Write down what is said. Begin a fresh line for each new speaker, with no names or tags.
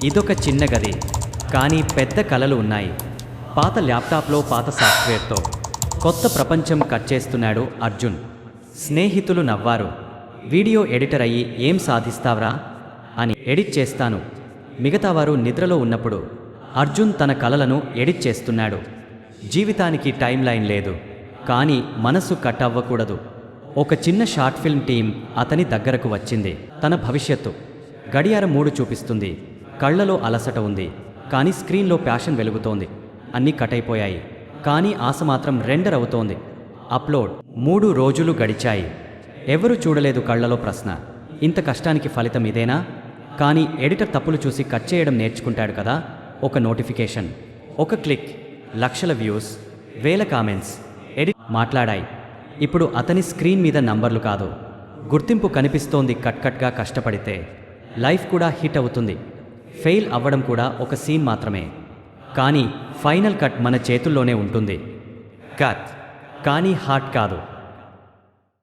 ఇదొక చిన్న గది, కానీ పెద్ద కలలు ఉన్నాయి. పాత ల్యాప్టాప్లో పాత సాఫ్ట్వేర్తో కొత్త ప్రపంచం కట్ చేస్తున్నాడు అర్జున్. స్నేహితులు నవ్వారు. వీడియో ఎడిటర్ అయ్యి ఏం సాధిస్తావ్రా అని. ఎడిట్ చేస్తాను. మిగతావారు నిద్రలో ఉన్నప్పుడు అర్జున్ తన కలలను ఎడిట్ చేస్తున్నాడు. జీవితానికి టైం లైన్ లేదు, కానీ మనసు కట్ అవ్వకూడదు. ఒక చిన్న షార్ట్ ఫిల్మ్ టీం అతని దగ్గరకు వచ్చింది. తన భవిష్యత్తు గడియారం 3 చూపిస్తుంది. కళ్ళలో అలసట ఉంది, కానీ స్క్రీన్లో ప్యాషన్ వెలుగుతోంది. అన్నీ కట్ అయిపోయాయి, కానీ ఆశ మాత్రం రెండర్ అవుతోంది. అప్లోడ్. 3 రోజులు గడిచాయి. ఎవరూ చూడలేదు. కళ్ళలో ప్రశ్న, ఇంత కష్టానికి ఫలితం ఇదేనా? కానీ ఎడిటర్ తప్పులు చూసి కట్ చేయడం నేర్చుకుంటాడు కదా. ఒక నోటిఫికేషన్, ఒక క్లిక్, లక్షల వ్యూస్, వేల కామెంట్స్. ఎడిట్ మాట్లాడాయి. ఇప్పుడు అతని స్క్రీన్ మీద నంబర్లు కాదు, గుర్తింపు కనిపిస్తోంది. కట్గా కష్టపడితే లైఫ్ కూడా హిట్ అవుతుంది. ఫెయిల్ అవ్వడం కూడా ఒక సీన్ మాత్రమే, కానీ ఫైనల్ కట్ మన చేతుల్లోనే ఉంటుంది. కట్, కానీ హార్ట్ కాదు.